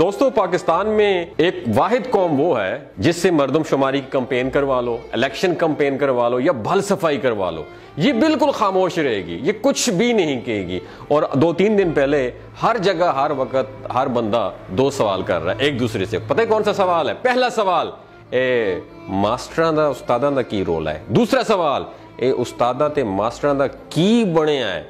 دوستو پاکستان میں ایک واحد قوم وہ ہے جس سے مردم شماری کی کمپین کروا لو، الیکشن کمپین کروا لو یا بھل صفائی کروا لو، یہ بالکل خاموش رہے گی، یہ کچھ بھی نہیں کہے گی۔ اور 2-3 دن پہلے ہر جگہ ہر وقت ہر بندہ 2 سوال کر رہا ہے ایک دوسرے سے۔ پتہ ہے کون سا سوال ہے؟ پہلا سوال، اے ماسٹراں دا استاداں دا کی رول ہے۔ دوسرا سوال، اے استاداں تے ماسٹراں دا کی بنے ہے۔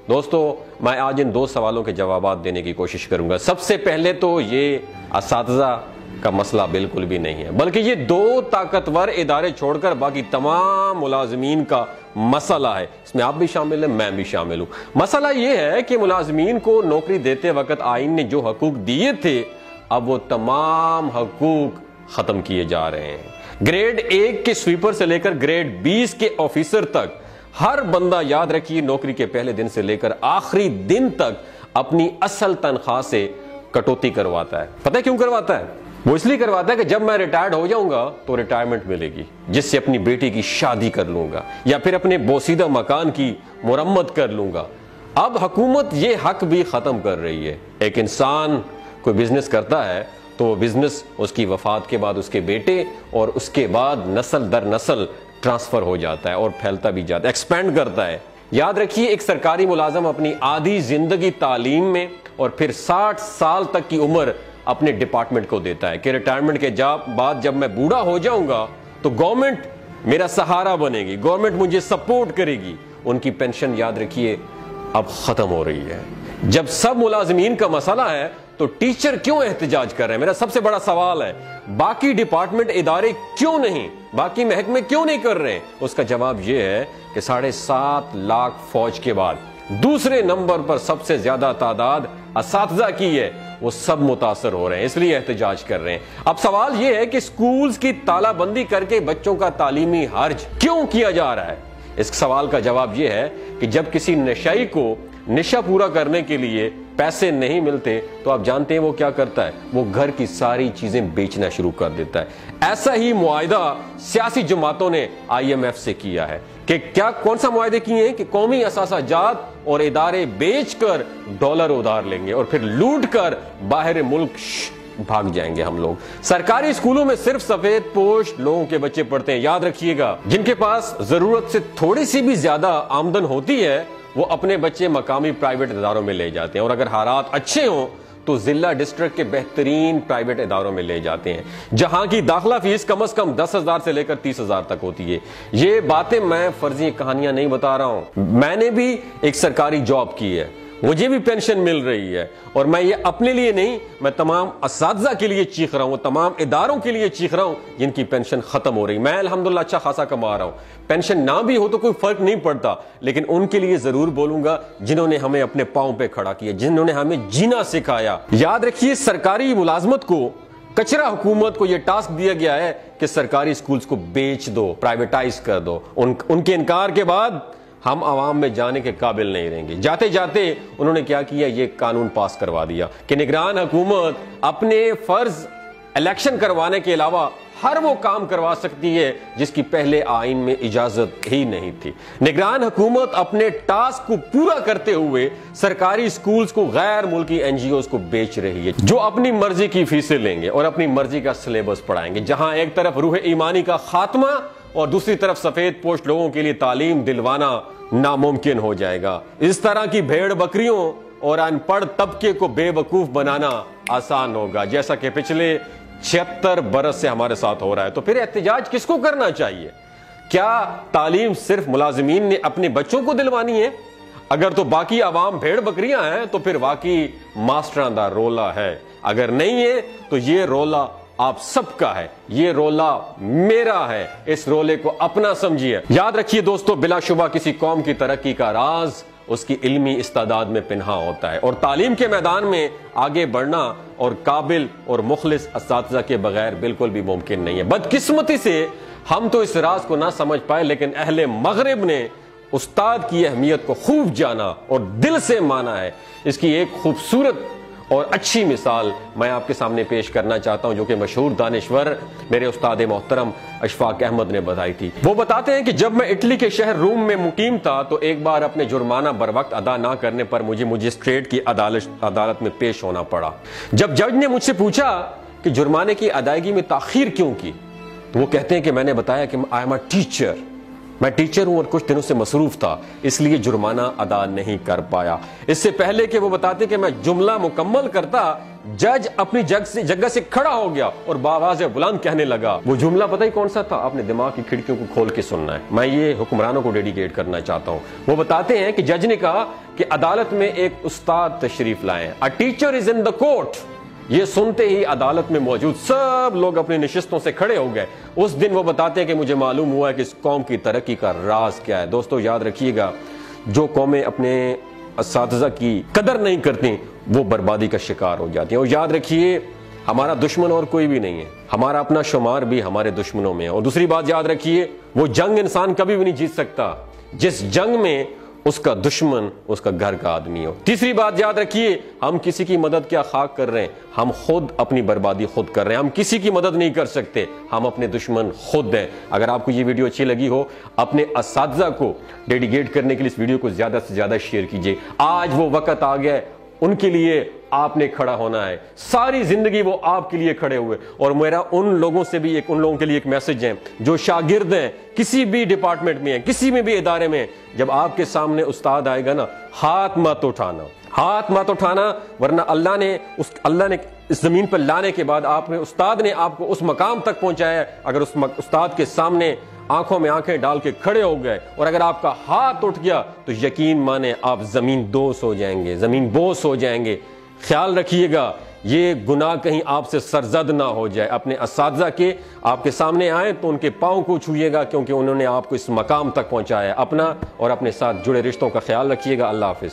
دوستو میں آج ان 2 سوالوں کے جوابات دینے کی کوشش کروں گا۔ سب سے پہلے تو یہ اساتذہ کا مسئلہ بالکل بھی نہیں ہے، بلکہ یہ 2 طاقتور ادارے چھوڑ کر باقی تمام ملازمین کا مسئلہ ہے۔ اس میں آپ بھی شامل ہیں، میں بھی شامل ہوں۔ مسئلہ یہ ہے کہ ملازمین کو نوکری دیتے وقت آئین نے جو حقوق دیے تھے، اب وہ تمام حقوق ختم کیے جا رہے ہیں۔ گریڈ 1 کے سویپر سے لے کر گریڈ 20 کے آفیسر تک ہر بندہ، یاد رکھیے، نوکری کے پہلے دن سے لے کر آخری دن تک اپنی اصل تنخواہ سے کٹوتی کرواتا ہے۔ پتہ ہے کیوں کرواتا ہے؟ وہ اس لیے کرواتا ہے کہ جب میں ریٹائرڈ ہو جاؤں گا تو ریٹائرمنٹ ملے گی، جس سے اپنی بیٹی کی شادی کر لوں گا یا پھر اپنے بوسیدہ مکان کی مرمت کر لوں گا۔ اب حکومت یہ حق بھی ختم کر رہی ہے۔ ایک انسان کوئی بزنس کرتا ہے تو وہ بزنس اس کی وفات کے بعد اس کے بیٹے اور اس کے بعد نسل در نسل ٹرانسفر ہو جاتا ہے اور پھیلتا بھی جاتا ہے، ایکسپینڈ کرتا ہے۔ یاد رکھیے، ایک سرکاری ملازم اپنی آدھی زندگی تعلیم میں اور پھر 60 سال تک کی عمر اپنے ڈپارٹمنٹ کو دیتا ہے کہ ریٹائرمنٹ کے بعد جب میں بوڑھا ہو جاؤں گا تو گورنمنٹ میرا سہارا بنے گی، گورنمنٹ مجھے سپورٹ کرے گی۔ ان کی پینشن، یاد رکھیے، اب ختم ہو رہی ہے۔ جب سب ملازمین کا مسئلہ ہے تو ٹیچر کیوں احتجاج کر رہے ہیں؟ میرا سب سے بڑا سوال ہے، باقی ڈپارٹمنٹ ادارے کیوں نہیں، باقی محکمے کیوں نہیں کر رہے ہیں؟ اس کا جواب یہ ہے کہ 7.5 لاکھ فوج کے بعد دوسرے نمبر پر سب سے زیادہ تعداد اساتذہ کی ہے، وہ سب متاثر ہو رہے ہیں، اس لیے احتجاج کر رہے ہیں۔ اب سوال یہ ہے کہ سکولز کی تالہ بندی کر کے بچوں کا تعلیمی حرج کیوں کیا جا رہا ہے؟ اس سوال کا جواب یہ ہے کہ جب کسی نشئی کو نشہ پورا کرنے کے لیے پیسے نہیں ملتے تو آپ جانتے ہیں وہ کیا کرتا ہے؟ وہ گھر کی ساری چیزیں بیچنا شروع کر دیتا ہے۔ ایسا ہی معاہدہ سیاسی جماعتوں نے IMF سے کیا ہے کہ کون سا معاہدے کیے ہیں کہ قومی اثاثہ جات اور ادارے بیچ کر ڈالر ادھار لیں گے اور پھر لوٹ کر باہر ملک بھاگ جائیں گے ہم لوگ۔ سرکاری اسکولوں میں صرف سفید پوش لوگوں کے بچے پڑھتے ہیں، یاد رکھیے گا۔ جن کے پاس ضرورت سے تھوڑی سی بھی زیادہ آمدن ہوتی ہے وہ اپنے بچے مقامی پرائیویٹ اداروں میں لے جاتے ہیں، اور اگر حالات اچھے ہوں تو ضلع ڈسٹرکٹ کے بہترین پرائیویٹ اداروں میں لے جاتے ہیں، جہاں کی داخلہ فیس کم از کم 10,000 سے لے کر 30,000 تک ہوتی ہے۔ یہ باتیں میں فرضی کہانیاں نہیں بتا رہا ہوں، میں نے بھی ایک سرکاری جاب کی ہے، مجھے بھی پینشن مل رہی ہے، اور میں یہ اپنے لیے نہیں، میں تمام اساتذہ کے لیے چیخ رہا ہوں، تمام اداروں کے لیے چیخ رہا ہوں جن کی پینشن ختم ہو رہی۔ میں الحمدللہ اچھا خاصا کما رہا ہوں، پینشن نہ بھی ہو تو کوئی فرق نہیں پڑتا، لیکن ان کے لیے ضرور بولوں گا جنہوں نے ہمیں اپنے پاؤں پہ کھڑا کیا، جنہوں نے ہمیں جینا سکھایا۔ یاد رکھیے، سرکاری ملازمت کو، کچرا حکومت کو یہ ٹاسک دیا گیا ہے کہ سرکاری سکولز کو بیچ دو، پرائیویٹائز کر دو۔ ان کے انکار کے بعد ہم عوام میں جانے کے قابل نہیں رہیں گے۔ جاتے جاتے انہوں نے کیا کیا؟ یہ قانون پاس کروا دیا کہ نگران حکومت اپنے فرض الیکشن کروانے کے علاوہ ہر وہ کام کروا سکتی ہے جس کی پہلے آئین میں اجازت ہی نہیں تھی۔ نگران حکومت اپنے ٹاسک کو پورا کرتے ہوئے سرکاری سکولز کو غیر ملکی NGOs کو بیچ رہی ہے، جو اپنی مرضی کی فیسیں لیں گے اور اپنی مرضی کا سلیبس پڑھائیں گے، جہاں ایک طرف روح ایمانی کا خاتمہ اور دوسری طرف سفید پوش لوگوں کے لیے تعلیم دلوانا ناممکن ہو جائے گا۔ اس طرح کی بھیڑ بکریوں اور ان پڑھ طبقے کو بے وقوف بنانا آسان ہوگا، جیسا کہ پچھلے 76 برس سے ہمارے ساتھ ہو رہا ہے۔ تو پھر احتجاج کس کو کرنا چاہیے؟ کیا تعلیم صرف ملازمین نے اپنے بچوں کو دلوانی ہے؟ اگر تو باقی عوام بھیڑ بکریاں ہیں تو پھر واقعی ماسٹران دا رولا ہے، اگر نہیں ہے تو یہ رولا آپ سب کا ہے، یہ رولا میرا ہے، اس رولے کو اپنا سمجھیے۔ یاد رکھیے دوستو، بلا شبہ کسی قوم کی ترقی کا راز اس کی علمی استعداد میں پنہاں ہوتا ہے، اور تعلیم کے میدان میں آگے بڑھنا اور قابل اور مخلص اساتذہ کے بغیر بالکل بھی ممکن نہیں ہے۔ بدقسمتی سے ہم تو اس راز کو نہ سمجھ پائے، لیکن اہل مغرب نے استاد کی اہمیت کو خوب جانا اور دل سے مانا ہے۔ اس کی ایک خوبصورت اور اچھی مثال میں آپ کے سامنے پیش کرنا چاہتا ہوں جو کہ مشہور دانشور میرے استاد محترم اشفاق احمد نے بتائی تھی۔ وہ بتاتے ہیں کہ جب میں اٹلی کے شہر روم میں مقیم تھا تو ایک بار اپنے جرمانہ بر وقت ادا نہ کرنے پر مجھے مجسٹریٹ کی عدالت میں پیش ہونا پڑا۔ جب جج نے مجھ سے پوچھا کہ جرمانے کی ادائیگی میں تاخیر کیوں کی تو وہ کہتے ہیں کہ میں نے بتایا کہ آئی ایم اے ٹیچر، میں ٹیچر ہوں اور کچھ دنوں سے مصروف تھا اس لیے جرمانہ ادا نہیں کر پایا۔ اس سے پہلے کہ وہ بتاتے کہ میں جملہ مکمل کرتا جج اپنی جگہ سے کھڑا ہو گیا اور بآواز بلند کہنے لگا۔ وہ جملہ پتہ ہی کون سا تھا؟ آپ نے دماغ کی کھڑکیوں کو کھول کے سننا ہے، میں یہ حکمرانوں کو ڈیڈیکیٹ کرنا چاہتا ہوں۔ وہ بتاتے ہیں کہ جج نے کہا کہ عدالت میں ایک استاد تشریف لائیں، a teacher is in the court. یہ سنتے ہی عدالت میں موجود سب لوگ اپنی نشستوں سے کھڑے ہو گئے۔ اس دن وہ بتاتے ہیں کہ مجھے معلوم ہوا ہے کہ اس قوم کی ترقی کا راز کیا ہے۔ دوستو یاد رکھیے گا، جو قومیں اپنے اساتذہ کی قدر نہیں کرتی وہ بربادی کا شکار ہو جاتی ہیں۔ اور یاد رکھیے ہمارا دشمن اور کوئی بھی نہیں ہے، ہمارا اپنا شمار بھی ہمارے دشمنوں میں ہے۔ اور دوسری بات یاد رکھیے، وہ جنگ انسان کبھی بھی نہیں جیت سکتا جس جنگ میں اس کا دشمن اس کا گھر کا آدمی ہو۔ تیسری بات یاد رکھیے، ہم کسی کی مدد کیا خاک کر رہے ہیں، ہم خود اپنی بربادی خود کر رہے ہیں۔ ہم کسی کی مدد نہیں کر سکتے، ہم اپنے دشمن خود ہیں۔ اگر آپ کو یہ ویڈیو اچھی لگی ہو، اپنے اساتذہ کو ڈیڈیکیٹ کرنے کے لیے اس ویڈیو کو زیادہ سے زیادہ شیئر کیجیے۔ آج وہ وقت آ گیا ہے، ان کے لیے آپ نے کھڑا ہونا ہے۔ ساری زندگی وہ آپ کے لیے کھڑے ہوئے۔ اور میرا ان لوگوں سے بھی ان لوگوں کے لیے ایک میسج ہے جو شاگرد ہیں، کسی بھی ڈپارٹمنٹ میں ہیں، کسی میں بھی ادارے میں، جب آپ کے سامنے استاد آئے گا نا، ہاتھ مت اٹھانا، ورنہ اللہ نے اس زمین پر لانے کے بعد استاد نے آپ کو اس مقام تک پہنچایا ہے۔ اگر اس استاد کے سامنے آنکھوں میں آنکھیں ڈال کے کھڑے ہو گئے اور اگر آپ کا ہاتھ اٹھ گیا تو یقین مانے آپ زمین دوز ہو جائیں گے، زمین بوس ہو جائیں گے۔ خیال رکھیے گا یہ گناہ کہیں آپ سے سرزد نہ ہو جائے۔ اپنے اساتذہ کے آپ کے سامنے آئیں تو ان کے پاؤں کو چھوئیے گا کیونکہ انہوں نے آپ کو اس مقام تک پہنچایا ہے۔ اپنا اور اپنے ساتھ جڑے رشتوں کا خیال رکھیے گا۔ اللہ حافظ۔